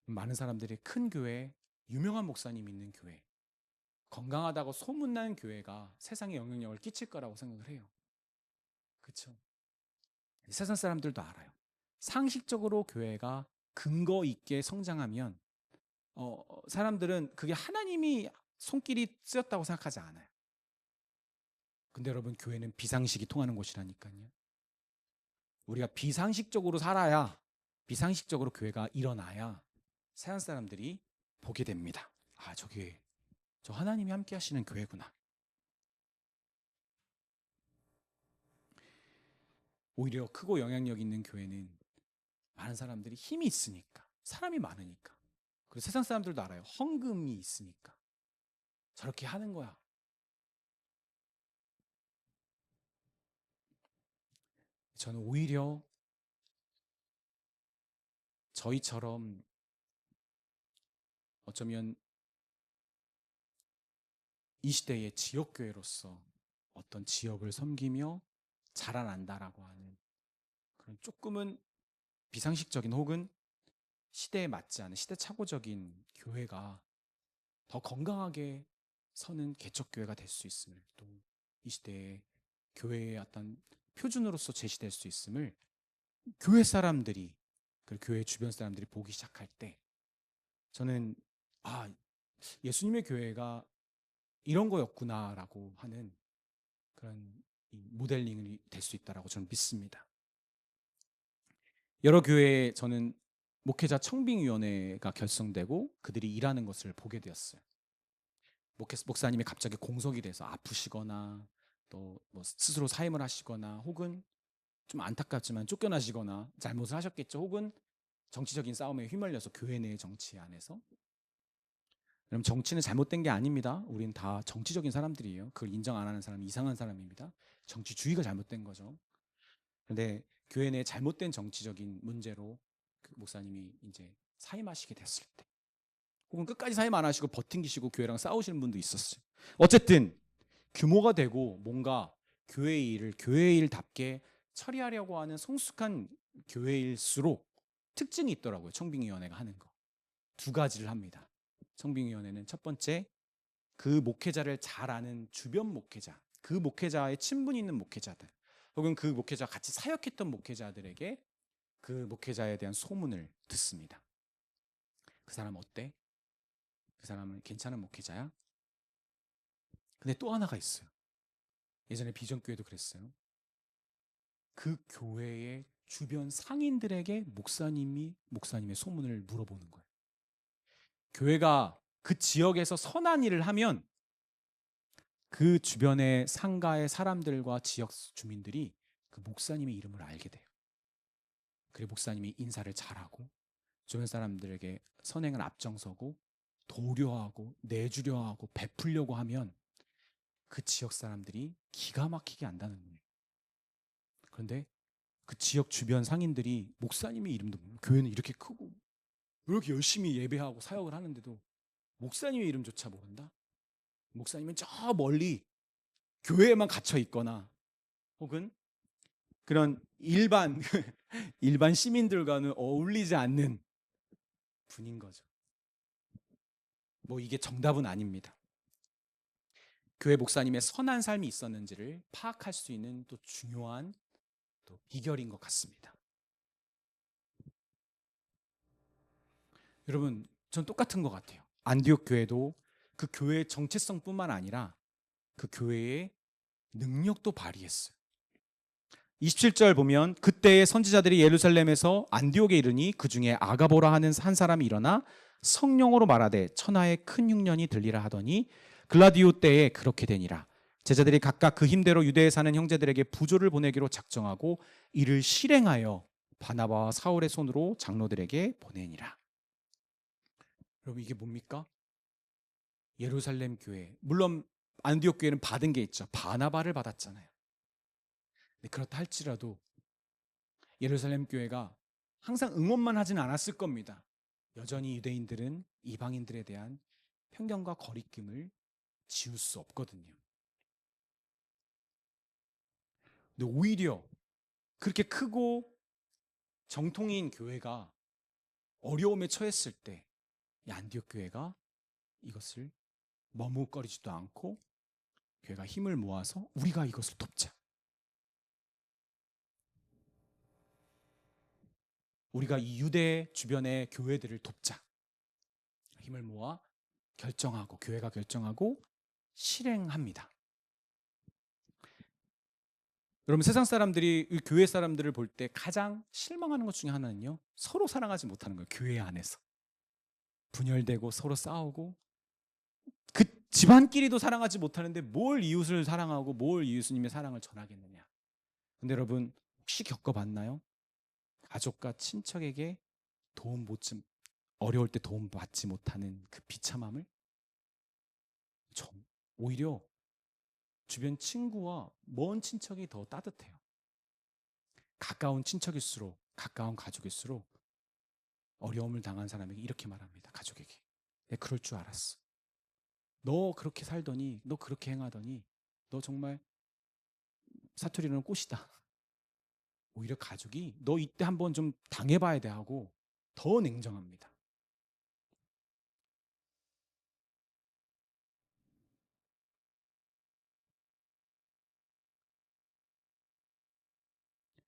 많은 사람들이 큰 교회, 유명한 목사님 있는 교회, 건강하다고 소문난 교회가 세상에 영향력을 끼칠 거라고 생각을 해요. 그렇죠? 세상 사람들도 알아요. 상식적으로 교회가 근거 있게 성장하면 사람들은 그게 하나님이 손길이 쓰였다고 생각하지 않아요. 근데 여러분, 교회는 비상식이 통하는 곳이라니까요. 우리가 비상식적으로 살아야, 비상식적으로 교회가 일어나야 세상 사람들이 보게 됩니다. 아, 저기 저 하나님이 함께 하시는 교회구나. 오히려 크고 영향력 있는 교회는 많은 사람들이 힘이 있으니까, 사람이 많으니까, 그리고 세상 사람들도 알아요. 헌금이 있으니까 저렇게 하는 거야. 저는 오히려 저희처럼 어쩌면 이 시대의 지역교회로서 어떤 지역을 섬기며 자라난다라고 하는 그런 조금은 비상식적인 혹은 시대에 맞지 않은 시대착오적인 교회가 더 건강하게 서는 개척교회가 될 수 있음을, 또 이 시대의 교회의 어떤 표준으로서 제시될 수 있음을 교회 사람들이, 그 교회 주변 사람들이 보기 시작할 때 저는 아, 예수님의 교회가 이런 거였구나라고 하는 그런 모델링이 될 수 있다라고 저는 믿습니다. 여러 교회에 저는 목회자 청빙위원회가 결성되고 그들이 일하는 것을 보게 되었어요. 목사님이 갑자기 공석이 돼서 아프시거나 또 뭐 스스로 사임을 하시거나 혹은 좀 안타깝지만 쫓겨나시거나 잘못을 하셨겠죠. 혹은 정치적인 싸움에 휘말려서 교회 내 정치 안에서. 그럼 정치는 잘못된 게 아닙니다. 우리는 다 정치적인 사람들이에요. 그걸 인정 안 하는 사람이 이상한 사람입니다. 정치주의가 잘못된 거죠. 그런데 교회 내 잘못된 정치적인 문제로 그 목사님이 이제 사임하시게 됐을 때, 혹은 끝까지 사임 안 하시고 버팅기시고 교회랑 싸우시는 분도 있었어요. 어쨌든 규모가 되고 뭔가 교회의 일을 교회의 일답게 처리하려고 하는 성숙한 교회일수록 특징이 있더라고요. 청빙위원회가 하는 거. 두 가지를 합니다. 청빙위원회는 첫 번째, 그 목회자를 잘 아는 주변 목회자, 그 목회자의 친분 있는 목회자들, 혹은 그 목회자와 같이 사역했던 목회자들에게 그 목회자에 대한 소문을 듣습니다. 그 사람 어때? 그 사람은 괜찮은 목회자야? 근데 또 하나가 있어요. 예전에 비전교회도 그랬어요. 그 교회의 주변 상인들에게 목사님의 소문을 물어보는 거예요. 교회가 그 지역에서 선한 일을 하면 그 주변의 상가의 사람들과 지역 주민들이 그 목사님의 이름을 알게 돼요. 그리고 목사님이 인사를 잘하고 주변 사람들에게 선행을 앞장서고 도료하고 내주려 하고 베풀려고 하면 그 지역 사람들이 기가 막히게 안다는 거예요. 그런데 그 지역 주변 상인들이 목사님의 이름도 모르고, 교회는 이렇게 크고 이렇게 열심히 예배하고 사역을 하는데도 목사님의 이름조차 모른다? 목사님은 저 멀리 교회에만 갇혀 있거나 혹은 그런 일반 일반 시민들과는 어울리지 않는 분인 거죠. 뭐 이게 정답은 아닙니다. 교회 목사님의 선한 삶이 있었는지를 파악할 수 있는 또 중요한 또 비결인 것 같습니다. 여러분, 전 똑같은 것 같아요. 안디옥 교회도 그 교회의 정체성뿐만 아니라 그 교회의 능력도 발휘했어요. 27절 보면 그때의 선지자들이 예루살렘에서 안디옥에 이르니 그 중에 아가보라 하는 한 사람이 일어나 성령으로 말하되 천하의 큰 흉년이 들리라 하더니 글라디오 때에 그렇게 되니라. 제자들이 각각 그 힘대로 유대에 사는 형제들에게 부조를 보내기로 작정하고 이를 실행하여 바나바와 사울의 손으로 장로들에게 보내니라. 여러분, 이게 뭡니까? 예루살렘 교회, 물론 안디옥 교회는 받은 게 있죠. 바나바를 받았잖아요. 그렇다 할지라도 예루살렘 교회가 항상 응원만 하진 않았을 겁니다. 여전히 유대인들은 이방인들에 대한 편견과 거리낌을 지울 수 없거든요. 근데 오히려 그렇게 크고 정통인 교회가 어려움에 처했을 때 이 안디옥 교회가 이것을 머뭇거리지도 않고 교회가 힘을 모아서 우리가 이것을 돕자. 우리가 이 유대 주변의 교회들을 돕자. 힘을 모아 결정하고 교회가 결정하고 실행합니다. 여러분, 세상 사람들이 이 교회 사람들을 볼 때 가장 실망하는 것 중에 하나는요, 서로 사랑하지 못하는 거예요. 교회 안에서 분열되고 서로 싸우고, 그 집안끼리도 사랑하지 못하는데 뭘 이웃을 사랑하고 뭘 예수님의 사랑을 전하겠느냐. 근데 여러분, 혹시 겪어봤나요? 가족과 친척에게 도움 받지, 어려울 때 도움 받지 못하는 그 비참함을? 오히려 주변 친구와 먼 친척이 더 따뜻해요. 가까운 친척일수록, 가까운 가족일수록 어려움을 당한 사람에게 이렇게 말합니다. 가족에게. 내가 그럴 줄 알았어. 너 그렇게 살더니, 너 그렇게 행하더니 너 정말 사투리로는 꽃이다. 오히려 가족이 너 이때 한번 좀 당해봐야 돼 하고 더 냉정합니다.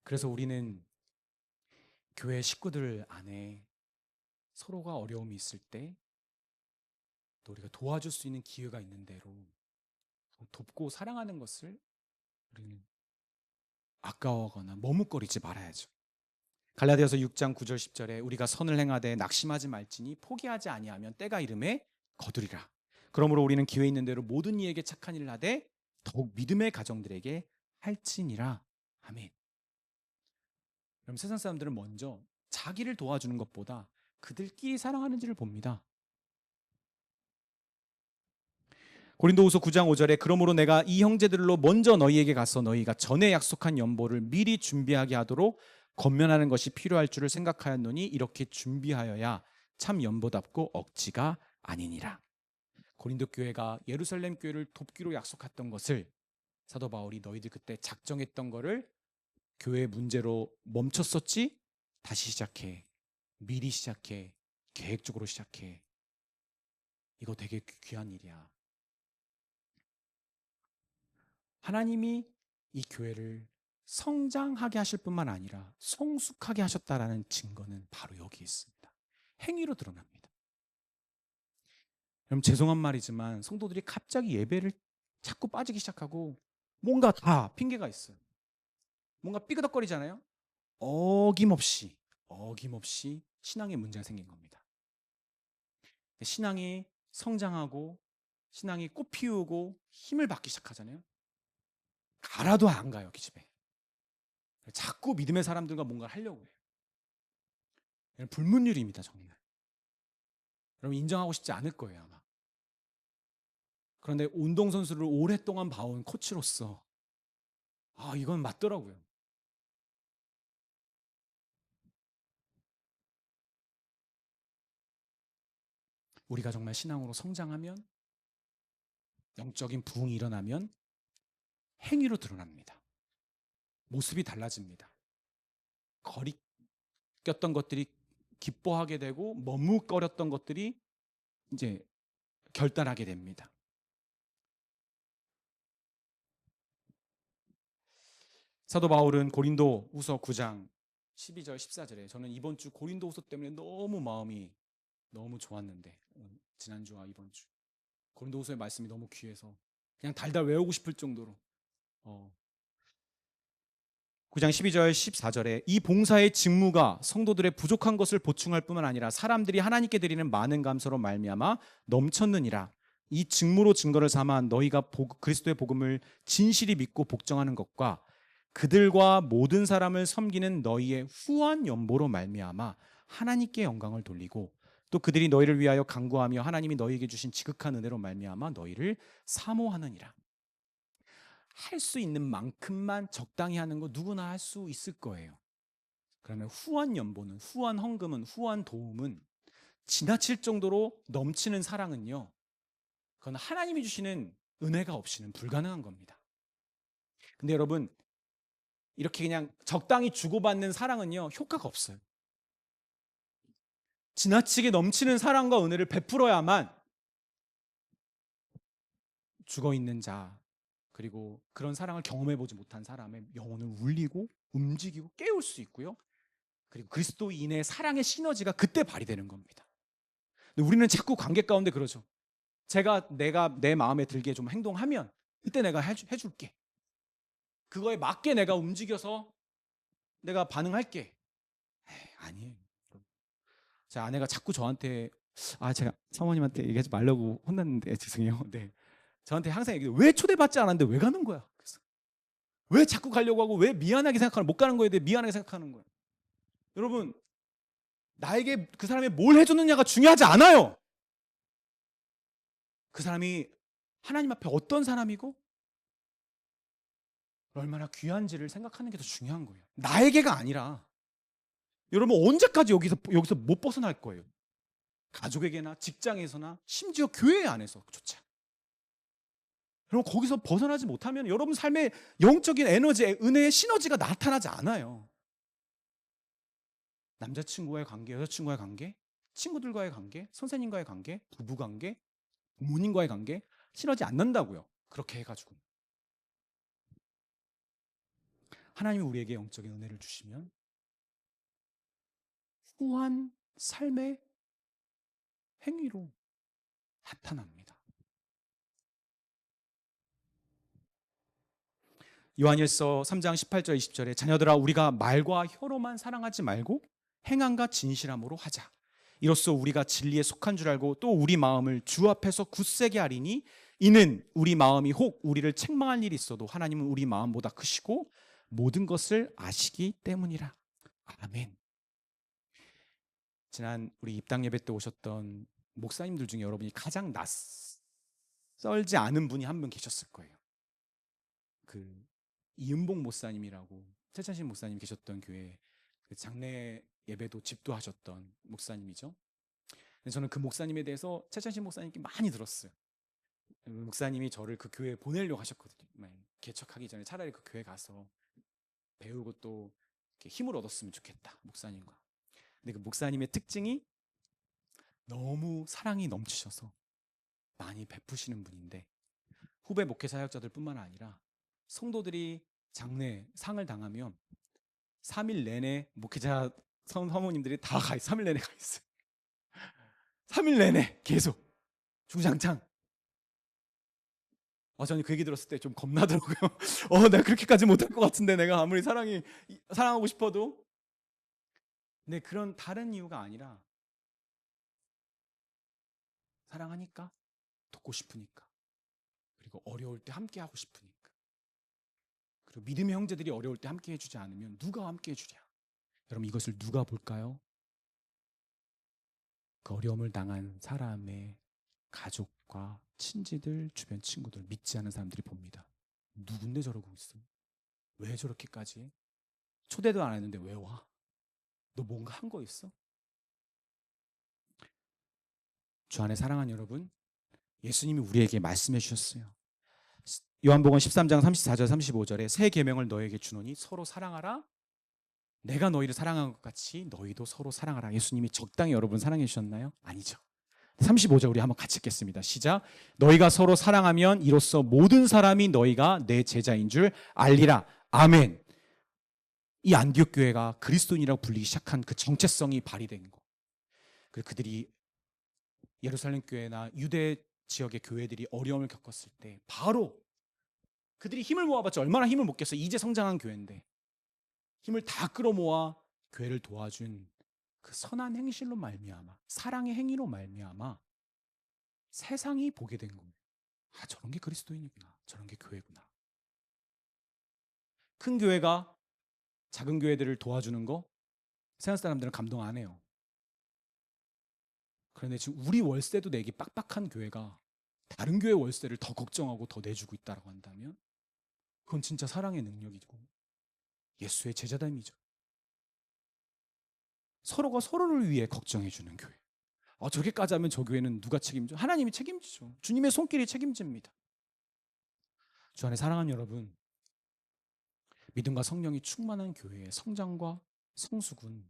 그래서 우리는 교회 식구들 안에 서로가 어려움이 있을 때 또 우리가 도와줄 수 있는 기회가 있는 대로 돕고 사랑하는 것을 우리는 아까워하거나 머뭇거리지 말아야죠. 갈라디아서 6장 9절 10절에 우리가 선을 행하되 낙심하지 말지니 포기하지 아니하면 때가 이름에 거두리라. 그러므로 우리는 기회 있는 대로 모든 이에게 착한 일을 하되 더욱 믿음의 가정들에게 할지니라. 아멘. 그럼 세상 사람들은 먼저 자기를 도와주는 것보다 그들끼리 사랑하는지를 봅니다. 고린도후서 9장 5절에 그러므로 내가 이 형제들로 먼저 너희에게 가서 너희가 전에 약속한 연보를 미리 준비하게 하도록 권면하는 것이 필요할 줄을 생각하였노니 이렇게 준비하여야 참 연보답고 억지가 아니니라. 고린도 교회가 예루살렘 교회를 돕기로 약속했던 것을 사도 바울이 너희들 그때 작정했던 거를 교회 문제로 멈췄었지? 다시 시작해. 미리 시작해. 계획적으로 시작해. 이거 되게 귀한 일이야. 하나님이 이 교회를 성장하게 하실 뿐만 아니라 성숙하게 하셨다라는 증거는 바로 여기 있습니다. 행위로 드러납니다. 여러분, 죄송한 말이지만 성도들이 갑자기 예배를 자꾸 빠지기 시작하고 뭔가 다 핑계가 있어요. 뭔가 삐그덕거리잖아요. 어김없이 신앙에 문제가 생긴 겁니다. 신앙이 성장하고 신앙이 꽃 피우고 힘을 받기 시작하잖아요. 가라도 안 가요, 기집애. 자꾸 믿음의 사람들과 뭔가를 하려고 해요. 불문율입니다, 정말. 여러분, 인정하고 싶지 않을 거예요, 아마. 그런데 운동선수를 오랫동안 봐온 코치로서 이건 맞더라고요. 우리가 정말 신앙으로 성장하면, 영적인 부흥이 일어나면 행위로 드러납니다. 모습이 달라집니다. 거리꼈던 것들이 기뻐하게 되고 머뭇거렸던 것들이 이제 결단하게 됩니다. 사도 바울은 고린도후서 9장 12절 14절에 저는 이번 주 고린도후서 때문에 너무 마음이 너무 좋았는데, 지난주와 이번 주 고린도후서의 말씀이 너무 귀해서 그냥 달달 외우고 싶을 정도로 9장 12절 14절에 이 봉사의 직무가 성도들의 부족한 것을 보충할 뿐만 아니라 사람들이 하나님께 드리는 많은 감사로 말미암아 넘쳤느니라. 이 직무로 증거를 삼아 너희가 그리스도의 복음을 진실히 믿고 복종하는 것과 그들과 모든 사람을 섬기는 너희의 후한 연보로 말미암아 하나님께 영광을 돌리고 또 그들이 너희를 위하여 간구하며 하나님이 너희에게 주신 지극한 은혜로 말미암아 너희를 사모하느니라. 할 수 있는 만큼만 적당히 하는 거 누구나 할 수 있을 거예요. 그러면 후한 연보는, 후한 헌금은, 후한 도움은, 지나칠 정도로 넘치는 사랑은요, 그건 하나님이 주시는 은혜가 없이는 불가능한 겁니다. 근데 여러분, 이렇게 그냥 적당히 주고받는 사랑은요, 효과가 없어요. 지나치게 넘치는 사랑과 은혜를 베풀어야만 죽어있는 자, 그리고 그런 사랑을 경험해보지 못한 사람의 영혼을 울리고 움직이고 깨울 수 있고요, 그리고 그리스도인의 사랑의 시너지가 그때 발휘되는 겁니다. 근데 우리는 자꾸 관계 가운데 그러죠. 내가 내 마음에 들게 좀 행동하면 그때 내가 해줄게. 그거에 맞게 내가 움직여서 내가 반응할게. 아니에요. 제 아내가 자꾸 저한테 제가 사모님한테 얘기하지 말라고 혼났는데 죄송해요. 네. 저한테 항상 얘기해요. 왜 초대받지 않았는데 왜 가는 거야? 그래서 왜 자꾸 가려고 하고 왜 미안하게 생각하는 못 가는 거에 대해 미안하게 생각하는 거야? 여러분, 나에게 그 사람이 뭘 해줬느냐가 중요하지 않아요. 그 사람이 하나님 앞에 어떤 사람이고 얼마나 귀한지를 생각하는 게 더 중요한 거예요. 나에게가 아니라. 여러분, 언제까지 여기서 못 벗어날 거예요? 가족에게나 직장에서나 심지어 교회 안에서조차. 여러분, 거기서 벗어나지 못하면 여러분 삶에 영적인 에너지, 은혜의 시너지가 나타나지 않아요. 남자친구와의 관계, 여자친구와의 관계, 친구들과의 관계, 선생님과의 관계, 부부관계, 부모님과의 관계 시너지 안 난다고요. 그렇게 해가지고. 하나님이 우리에게 영적인 은혜를 주시면 후한 삶의 행위로 나타납니다. 요한일서 3장 18절 20절에 자녀들아 우리가 말과 혀로만 사랑하지 말고 행함과 진실함으로 하자. 이로써 우리가 진리에 속한 줄 알고 또 우리 마음을 주 앞에서 굳세게 하리니 이는 우리 마음이 혹 우리를 책망할 일이 있어도 하나님은 우리 마음보다 크시고 모든 것을 아시기 때문이라. 아멘. 지난 우리 입당 예배 때 오셨던 목사님들 중에 여러분이 가장 낯설지 않은 분이 한 분 계셨을 거예요. 그 이은복 목사님이라고 최찬신 목사님 계셨던 교회 그 장례 예배도 집도하셨던 목사님이죠. 저는 그 목사님에 대해서 최찬신 목사님께 많이 들었어요. 목사님이 저를 그 교회에 보내려고 하셨거든요. 개척하기 전에 차라리 그 교회 가서 배우고 또 힘을 얻었으면 좋겠다, 목사님과. 근데 그 목사님의 특징이 너무 사랑이 넘치셔서 많이 베푸시는 분인데 후배 목회 사역자들 뿐만 아니라 성도들이 장례 상을 당하면 3일 내내 목회자 사모님들이 다 3일 내내 가 있어요. 3일 내내 계속 주장창. 저는 그 얘기 들었을 때 좀 겁나더라고요. 내가 그렇게까지 못할 것 같은데 내가 아무리 사랑하고 싶어도. 근데 그런 다른 이유가 아니라 사랑하니까, 돕고 싶으니까, 그리고 어려울 때 함께 하고 싶으니까. 그리고 믿음의 형제들이 어려울 때 함께 해주지 않으면 누가 함께 해주랴. 여러분, 이것을 누가 볼까요? 그 어려움을 당한 사람의 가족과 친지들, 주변 친구들, 믿지 않는 사람들이 봅니다. 누군데 저러고 있어? 왜 저렇게까지 해? 초대도 안 했는데 왜 와? 너 뭔가 한 거 있어? 주 안에 사랑하는 여러분, 예수님이 우리에게 말씀해 주셨어요. 요한복음 13장 34절 35절에 새 계명을 너에게 주노니 서로 사랑하라. 내가 너희를 사랑한 것 같이 너희도 서로 사랑하라. 예수님이 적당히 여러분 사랑해 주셨나요? 아니죠. 35절 우리 한번 같이 읽겠습니다. 시작. 너희가 서로 사랑하면 이로써 모든 사람이 너희가 내 제자인 줄 알리라. 아멘. 이 안디옥 교회가 그리스도인이라고 불리기 시작한 그 정체성이 발휘된 거. 그들이 예루살렘 교회나 유대 지역의 교회들이 어려움을 겪었을 때 바로 그들이 힘을 모아봤자 얼마나 힘을 못 겠어. 이제 성장한 교회인데 힘을 다 끌어모아 교회를 도와준 그 선한 행실로 말미암아, 사랑의 행위로 말미암아 세상이 보게 된 거예요. 저런 게 그리스도인이구나, 저런 게 교회구나. 큰 교회가 작은 교회들을 도와주는 거 세상 사람들은 감동 안 해요. 그런데 지금 우리 월세도 내기 빡빡한 교회가 다른 교회 월세를 더 걱정하고 더 내주고 있다고 한다면 그건 진짜 사랑의 능력이고 예수의 제자됨이죠. 서로가 서로를 위해 걱정해주는 교회. 저렇게까지 하면 저 교회는 누가 책임져? 하나님이 책임지죠. 주님의 손길이 책임집니다. 주 안에 사랑하는 여러분, 믿음과 성령이 충만한 교회의 성장과 성숙은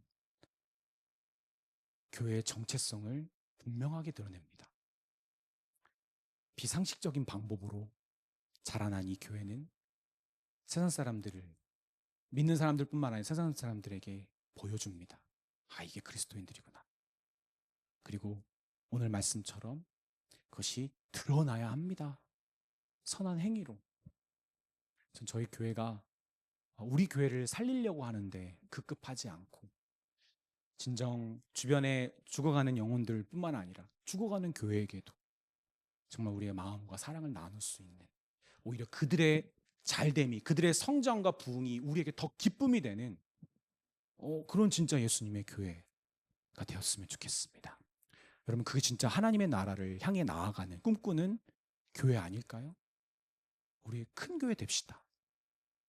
교회의 정체성을 분명하게 드러냅니다. 비상식적인 방법으로 자라난 이 교회는 세상 사람들을, 믿는 사람들뿐만 아니라 세상 사람들에게 보여줍니다. 이게 그리스도인들이구나. 그리고 오늘 말씀처럼 그것이 드러나야 합니다. 선한 행위로. 전 저희 교회가 우리 교회를 살리려고 하는데 급급하지 않고 진정 주변에 죽어가는 영혼들뿐만 아니라 죽어가는 교회에게도 정말 우리의 마음과 사랑을 나눌 수 있는, 오히려 그들의 잘됨이, 그들의 성장과 부흥이 우리에게 더 기쁨이 되는 그런 진짜 예수님의 교회가 되었으면 좋겠습니다. 여러분, 그게 진짜 하나님의 나라를 향해 나아가는 꿈꾸는 교회 아닐까요? 우리 큰 교회 됩시다.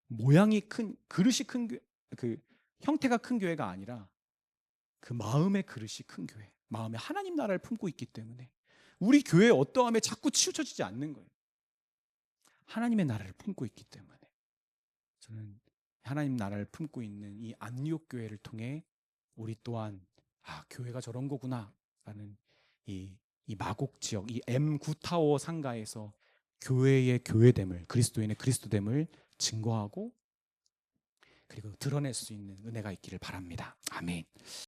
모양이 큰, 그릇이 큰 교회, 그 형태가 큰 교회가 아니라 그 마음의 그릇이 큰 교회, 마음에 하나님 나라를 품고 있기 때문에 우리 교회의 어떠함에 자꾸 치우쳐지지 않는 거예요. 하나님의 나라를 품고 있기 때문에. 저는 하나님 나라를 품고 있는 이 안디옥 교회를 통해 우리 또한 교회가 저런 거구나 라는 이 마곡 지역, 이 M9타워 상가에서 교회의 교회됨을, 그리스도인의 그리스도됨을 증거하고 그리고 드러낼 수 있는 은혜가 있기를 바랍니다. 아멘.